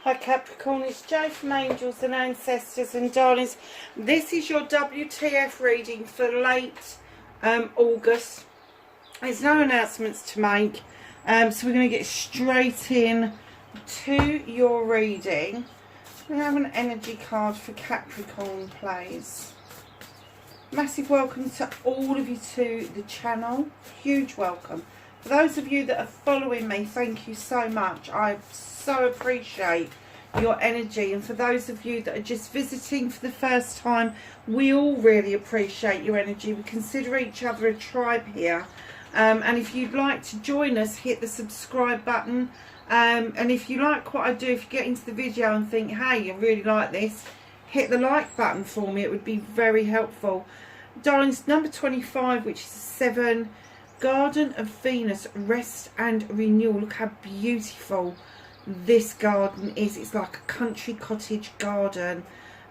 Hi Capricorn, it's Jo from Angels and Ancestors and Darlings. This is your WTF reading for late August. There's no announcements to make, so we're going to get straight in to your reading. We have an energy card for Capricorn, please. Massive welcome to all of you to the channel. Huge welcome. For those of you that are following me, thank you so much. I so appreciate your energy. And for those of you that are just visiting for the first time, we all really appreciate your energy. We consider each other a tribe here. And if you'd like to join us, hit the subscribe button. And if you like what I do, if you get into the video and think, hey, you really like this, hit the like button for me. It would be very helpful. Darlings, number 25, which is 7, Garden of Venus, rest and renewal. Look how beautiful this garden is. It's like a country cottage garden.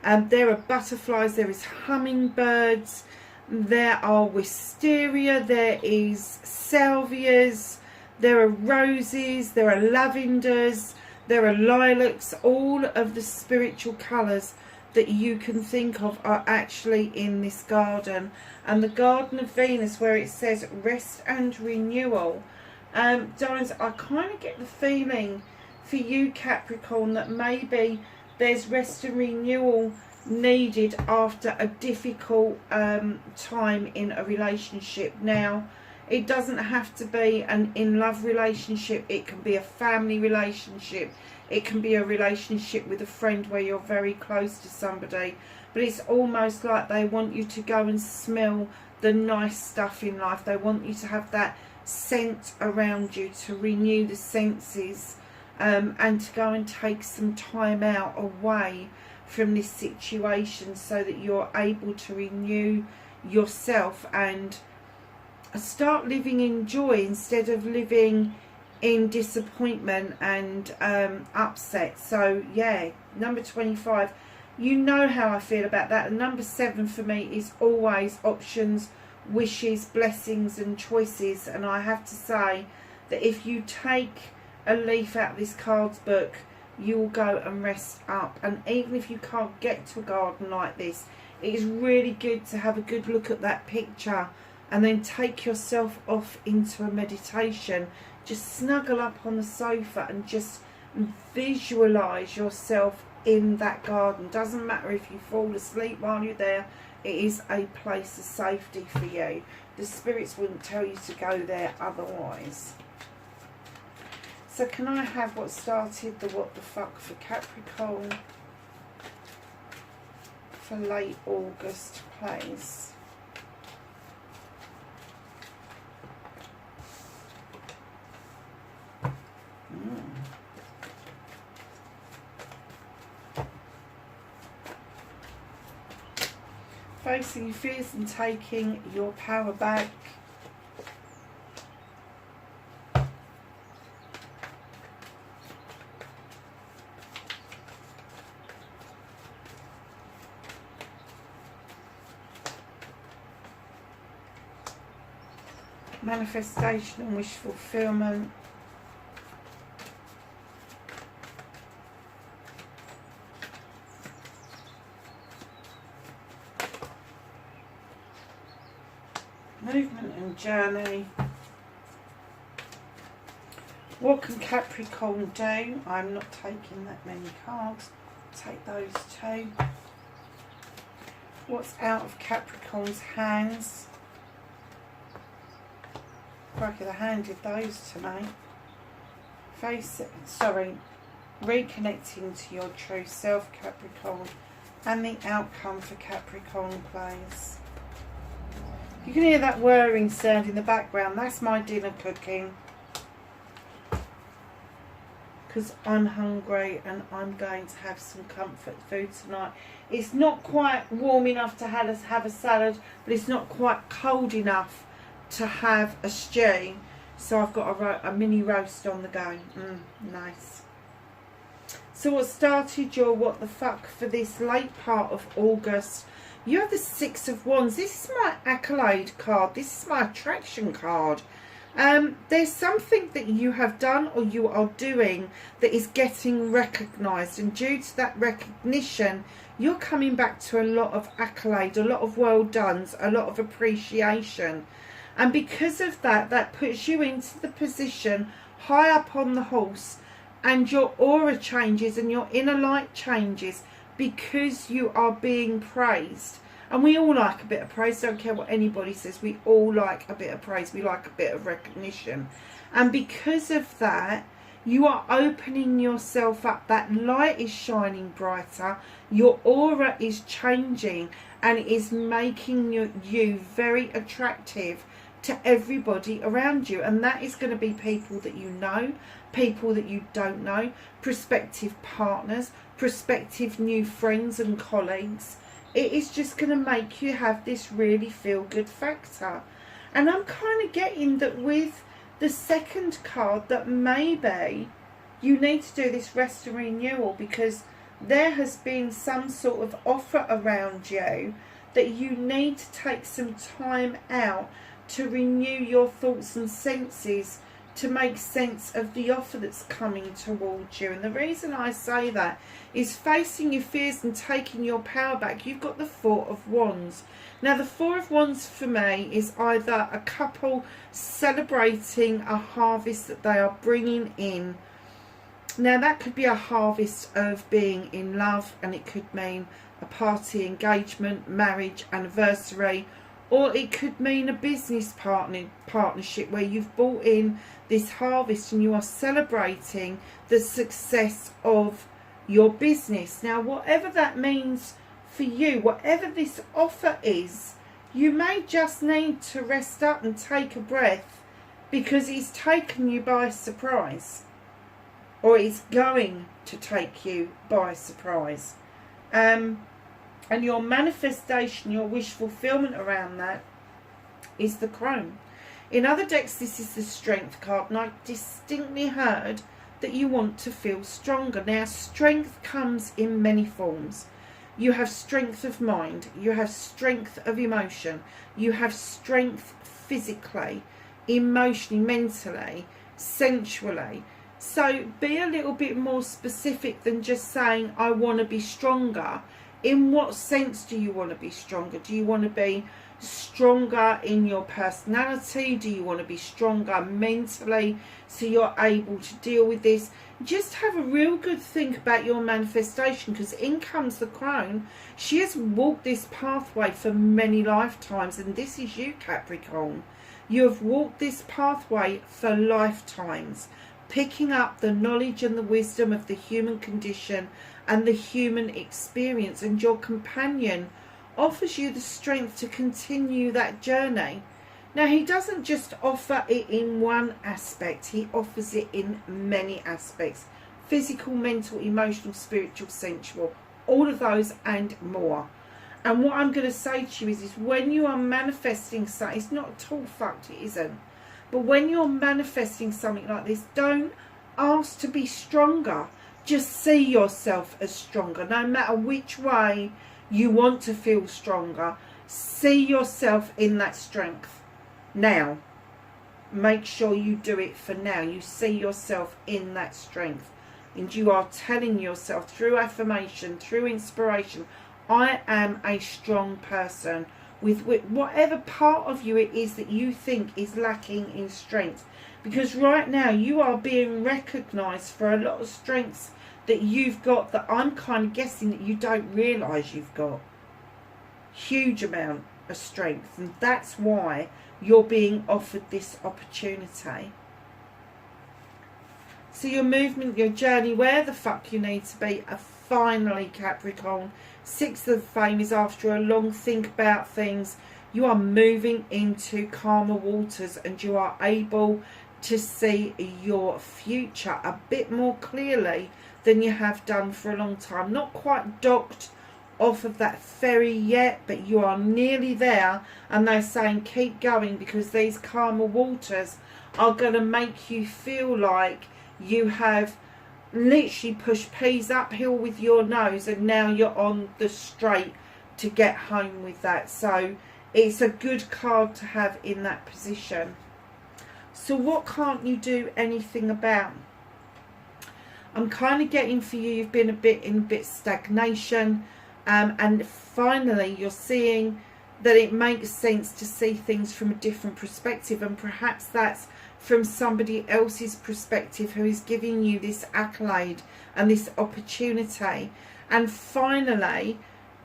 There are butterflies, there is hummingbirds, there are wisteria, there is salvias, there are roses, there are lavenders, there are lilacs. All of the spiritual colours that you can think of are actually in this garden. And the Garden of Venus, where it says rest and renewal, darlings, I kind of get the feeling for you Capricorn that maybe there's rest and renewal needed after a difficult time in a relationship. Now, it doesn't have to be an in-love relationship. It can be a family relationship. It can be a relationship with a friend where you're very close to somebody. But it's almost like they want you to go and smell the nice stuff in life. They want you to have that scent around you, to renew the senses, and to go and take some time out away from this situation so that you're able to renew yourself and start living in joy instead of living in disappointment and upset. So yeah, number 25, you know how I feel about that. And number 7 for me is always options, wishes, blessings and choices. And I have to say that if you take a leaf out of this cards book, you will go and rest up. And even if you can't get to a garden like this, it is really good to have a good look at that picture and then take yourself off into a meditation. Just snuggle up on the sofa and just visualize yourself in that garden. Doesn't matter if you fall asleep while you're there, it is a place of safety for you. The spirits wouldn't tell you to go there otherwise. So can I have what started the what the fuck for Capricorn for late August, please? Facing your fears and taking your power back. Manifestation and wish fulfillment. Movement and journey. What can Capricorn do? I'm not taking that many cards. Take those 2. What's out of Capricorn's hands? Crack of the hand did those to me. Reconnecting to your true self, Capricorn, and the outcome for Capricorn, please. You can hear that whirring sound in the background. That's my dinner cooking. Because I'm hungry and I'm going to have some comfort food tonight. It's not quite warm enough to have a salad, but it's not quite cold enough to have a stew. So I've got a mini roast on the go. Nice. So what started your what the fuck for this late part of August? You have the 6 of Wands. This is my accolade card. This is my attraction card. There's something that you have done or you are doing that is getting recognised, and due to that recognition you're coming back to a lot of accolade, a lot of well dones, a lot of appreciation. And because of that, that puts you into the position high up on the horse, and your aura changes and your inner light changes because you are being praised. And we all like a bit of praise, don't care what anybody says, we all like a bit of praise, we like a bit of recognition. And because of that, you are opening yourself up, that light is shining brighter, your aura is changing, and it is making you very attractive to everybody around you. And that is going to be people that you know, people that you don't know, prospective partners, prospective new friends and colleagues. It is just going to make you have this really feel good factor. And I'm kind of getting that with the second card, that maybe you need to do this rest and renewal, because there has been some sort of offer around you that you need to take some time out to renew your thoughts and senses, to make sense of the offer that's coming towards you. And the reason I say that is facing your fears and taking your power back. You've got the Four of Wands. Now the Four of Wands for me is either a couple celebrating a harvest that they are bringing in. Now that could be a harvest of being in love, and it could mean a party, engagement, marriage, anniversary, or it could mean a business partnership where you've brought in this harvest and you are celebrating the success of your business. Now whatever that means for you, whatever this offer is, you may just need to rest up and take a breath, because it's taken you by surprise, or it's going to take you by surprise. And your manifestation, your wish fulfillment around that is the Crone. In other decks, this is the Strength card, and I distinctly heard that you want to feel stronger. Now, strength comes in many forms. You have strength of mind, you have strength of emotion, you have strength physically, emotionally, mentally, sensually. So be a little bit more specific than just saying, I want to be stronger. In what sense do you want to be stronger? Do you want to be stronger in your personality? Do you want to be stronger mentally so you're able to deal with this? Just have a real good think about your manifestation, because in comes the Crone. She has walked this pathway for many lifetimes, and this is you, Capricorn. You have walked this pathway for lifetimes, picking up the knowledge and the wisdom of the human condition and the human experience, and your companion offers you the strength to continue that journey. Now, he doesn't just offer it in one aspect, he offers it in many aspects: physical, mental, emotional, spiritual, sensual, all of those and more. And what I'm going to say to you is when you are manifesting something, it's not at all fucked, it isn't, but when you're manifesting something like this, don't ask to be stronger. Just see yourself as stronger. No matter which way you want to feel stronger, see yourself in that strength. Now, make sure you do it for now. You see yourself in that strength. And you are telling yourself through affirmation, through inspiration, I am a strong person. With whatever part of you it is that you think is lacking in strength. Because right now you are being recognised for a lot of strengths that you've got that I'm kind of guessing that you don't realise you've got. Huge amount of strength, and that's why you're being offered this opportunity. So your movement, your journey, where the fuck you need to be, are finally, Capricorn. Sixth of Fame is after a long think about things. You are moving into calmer waters, and you are able to see your future a bit more clearly than you have done for a long time. Not quite docked off of that ferry yet, but you are nearly there, and they're saying keep going, because these calmer waters are going to make you feel like you have literally pushed peas uphill with your nose, and now you're on the straight to get home with that. So it's a good card to have in that position. So what can't you do anything about? I'm kind of getting for you, you've been in a bit stagnation, and finally you're seeing that it makes sense to see things from a different perspective, and perhaps that's from somebody else's perspective who is giving you this accolade and this opportunity. And finally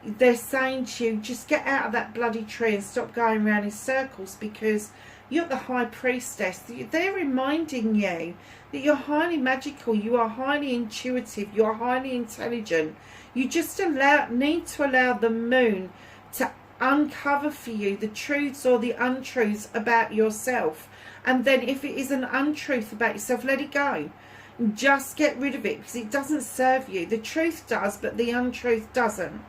they're saying to you, just get out of that bloody tree and stop going around in circles, because you're the high priestess. They're reminding you that you're highly magical, you are highly intuitive, you are highly intelligent. You just need to allow the moon to uncover for you the truths or the untruths about yourself. And then if it is an untruth about yourself, let it go. Just get rid of it, because it doesn't serve you. The truth does, but the untruth doesn't.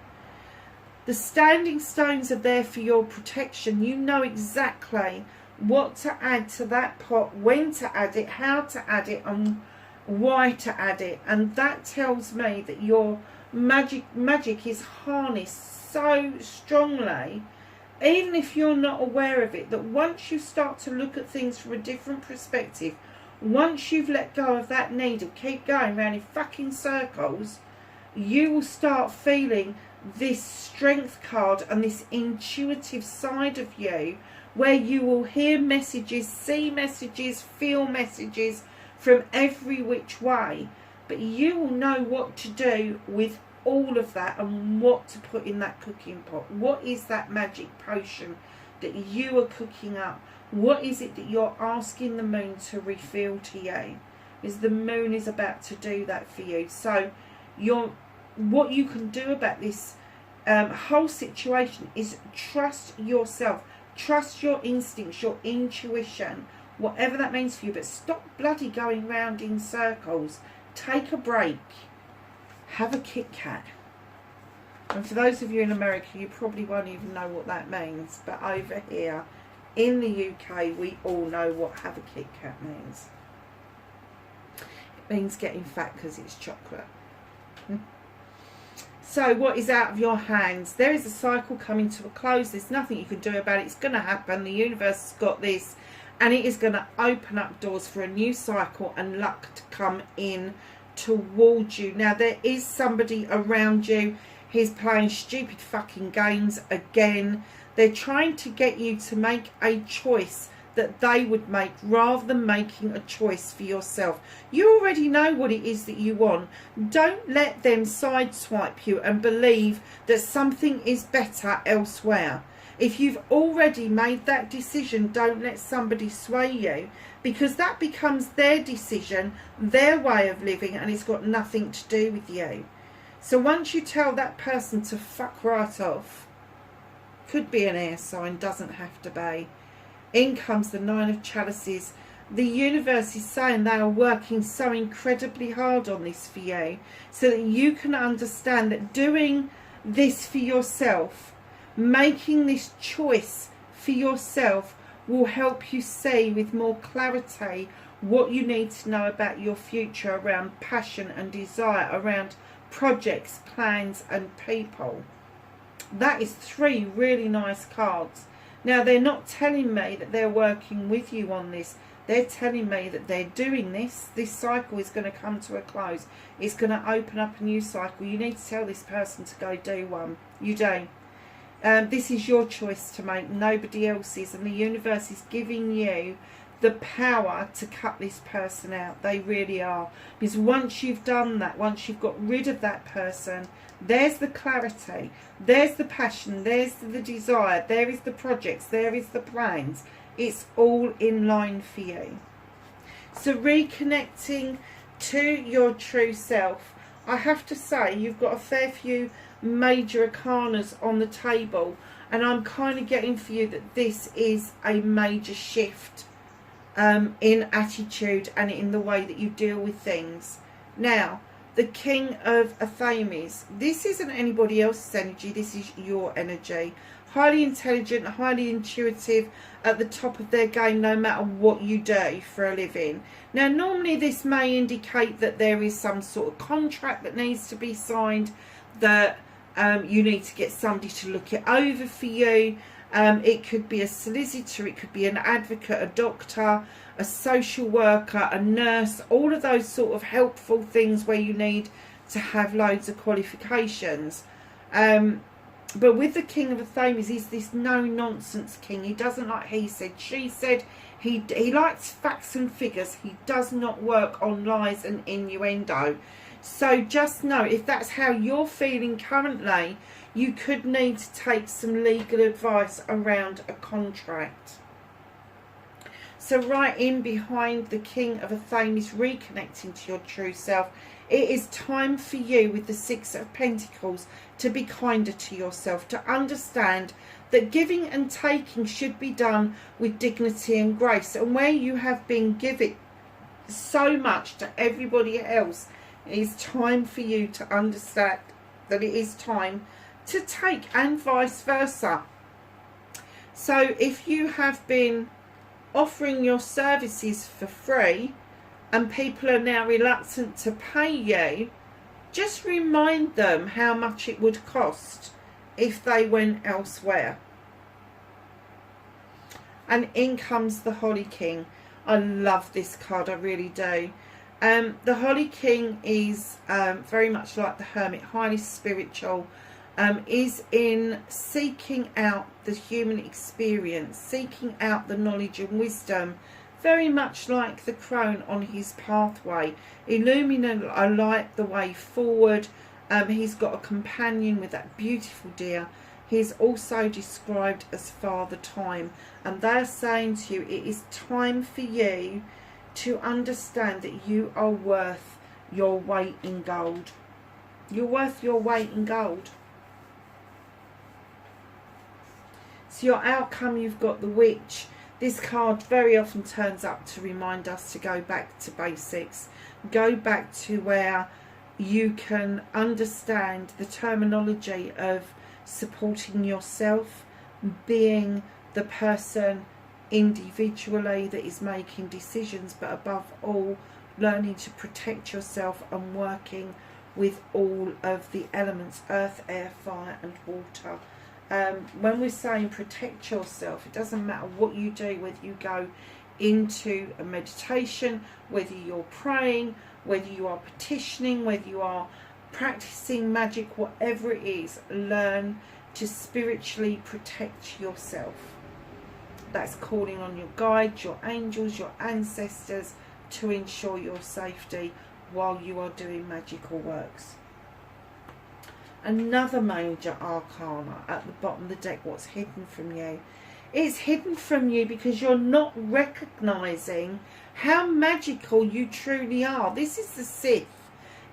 The standing stones are there for your protection. You know exactly what to add to that pot, when to add it, how to add it, and why to add it. And that tells me that your magic is harnessed so strongly, even if you're not aware of it, that once you start to look at things from a different perspective, once you've let go of that need to keep going around in fucking circles, you will start feeling this strength card and this intuitive side of you, where you will hear messages, see messages, feel messages from every which way. But you will know what to do with all of that and what to put in that cooking pot. What is that magic potion that you are cooking up? What is it that you're asking the moon to reveal to you? Because the moon is about to do that for you. So what you can do about this whole situation is trust yourself. Trust your instincts, your intuition, whatever that means for you. But stop bloody going round in circles. Take a break. Have a Kit Kat. And for those of you in America, you probably won't even know what that means. But over here in the UK, we all know what have a Kit Kat means. It means getting fat because it's chocolate. So what is out of your hands? There is a cycle coming to a close. There's nothing you can do about it. It's going to happen. The universe has got this, and it is going to open up doors for a new cycle and luck to come in towards you. Now, there is somebody around you who's playing stupid fucking games again. They're trying to get you to make a choice that they would make, rather than making a choice for yourself. You already know what it is that you want. Don't let them sideswipe you and believe that something is better elsewhere. If you've already made that decision, don't let somebody sway you, because that becomes their decision, their way of living, and it's got nothing to do with you. So once you tell that person to fuck right off, could be an air sign, doesn't have to be. In comes the Nine of Chalices. The universe is saying they are working so incredibly hard on this for you, so that you can understand that doing this for yourself, making this choice for yourself, will help you see with more clarity what you need to know about your future around passion and desire, around projects, plans and people. That is 3 really nice cards. Now, they're not telling me that they're working with you on this. They're telling me that they're doing this. This cycle is going to come to a close. It's going to open up a new cycle. You need to tell this person to go do one. You do. This is your choice to make, nobody else's. And the universe is giving you the power to cut this person out. They really are. Because once you've done that, once you've got rid of that person, there's the clarity, there's the passion, there's the desire, there is the projects, there is the plans. It's all in line for you. So reconnecting to your true self, I have to say you've got a fair few major arcanas on the table, and I'm kind of getting for you that this is a major shift in attitude and in the way that you deal with things. Now, the King of Athames, this isn't anybody else's energy, this is your energy. Highly intelligent, highly intuitive, at the top of their game no matter what you do for a living. Now, normally this may indicate that there is some sort of contract that needs to be signed, that you need to get somebody to look it over for you, It could be a solicitor, it could be an advocate, a doctor, a social worker, a nurse, all of those sort of helpful things where you need to have loads of qualifications. But with the King of Athames, he's this no-nonsense king. He doesn't like he said, she said. He likes facts and figures. He does not work on lies and innuendo. So just know, if that's how you're feeling currently, you could need to take some legal advice around a contract. So right in behind the King of Athames, reconnecting to your true self, it is time for you, with the Six of Pentacles, to be kinder to yourself, to understand that giving and taking should be done with dignity and grace. And where you have been giving so much to everybody else, it is time for you to understand that it is time to take, and vice versa. So if you have been offering your services for free and people are now reluctant to pay you, just remind them how much it would cost if they went elsewhere. And in comes the Holly King. I love this card, I really do. The Holly King is very much like the Hermit, highly spiritual, is in seeking out the human experience, seeking out the knowledge and wisdom, very much like the crone on his pathway, illuminating a light the way forward. He's got a companion with that beautiful deer. He's also described as Father Time, and they're saying to you, it is time for you to understand that you are worth your weight in gold. You're worth your weight in gold. So your outcome, you've got the Witch. This card very often turns up to remind us to go back to basics. Go back to where you can understand the terminology of supporting yourself, being the person individually that is making decisions, but above all, learning to protect yourself and working with all of the elements, earth, air, fire and water. When we're saying protect yourself, it doesn't matter what you do, whether you go into a meditation, whether you're praying, whether you are petitioning, whether you are practicing magic, whatever it is, learn to spiritually protect yourself. That's calling on your guides, your angels, your ancestors to ensure your safety while you are doing magical works. Another major arcana at the bottom of the deck, what's hidden from you. It's hidden from you because you're not recognising how magical you truly are. This is the Sith.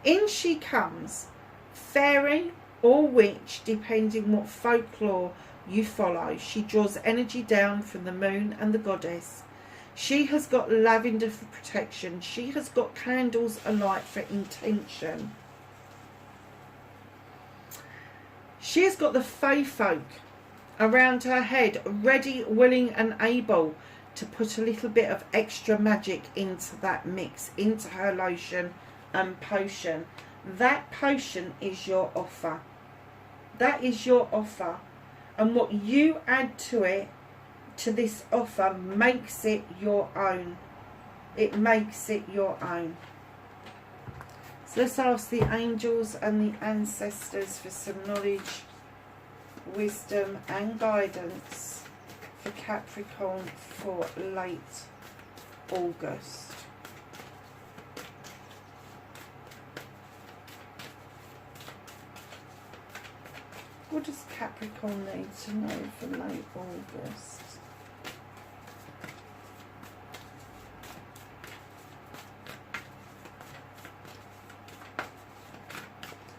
In she comes, fairy or witch, depending what folklore you follow. She draws energy down from the moon and the goddess. She has got lavender for protection. She has got candles alight for intention. She has got the fae folk around her head, ready, willing and able to put a little bit of extra magic into that mix, into her lotion and potion. That potion is your offer. That is your offer. And what you add to it, to this offer, makes it your own. It makes it your own. So let's ask the angels and the ancestors for some knowledge, wisdom and guidance for Capricorn for late August. What does Capricorn need to know for late August?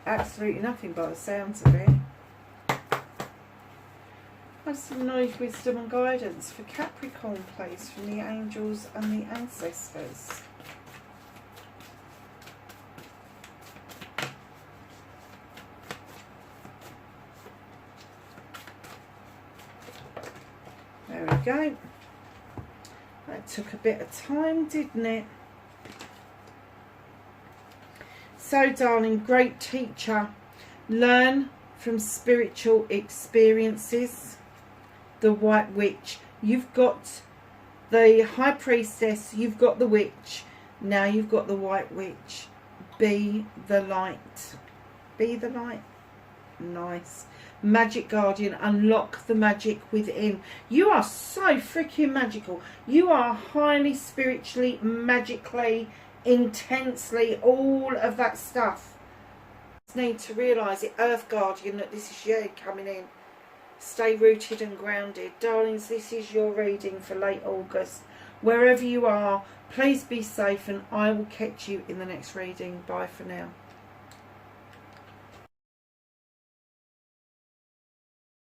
Absolutely nothing by the sounds of it. Have some knowledge, wisdom and guidance for Capricorn, please, from the angels and the ancestors. There we go. That took a bit of time, didn't it? So, darling, great teacher. Learn from spiritual experiences. the White Witch. You've got the High Priestess. You've got the Witch. Now you've got the White Witch. Be the light. Be the light. Nice. Magic Guardian, unlock the magic within. You are so freaking magical. You are highly spiritually, magically, intensely, all of that stuff. You need to realise it, Earth Guardian, that this is you coming in. Stay rooted and grounded. Darlings, this is your reading for late August. Wherever you are, please be safe, and I will catch you in the next reading. Bye for now.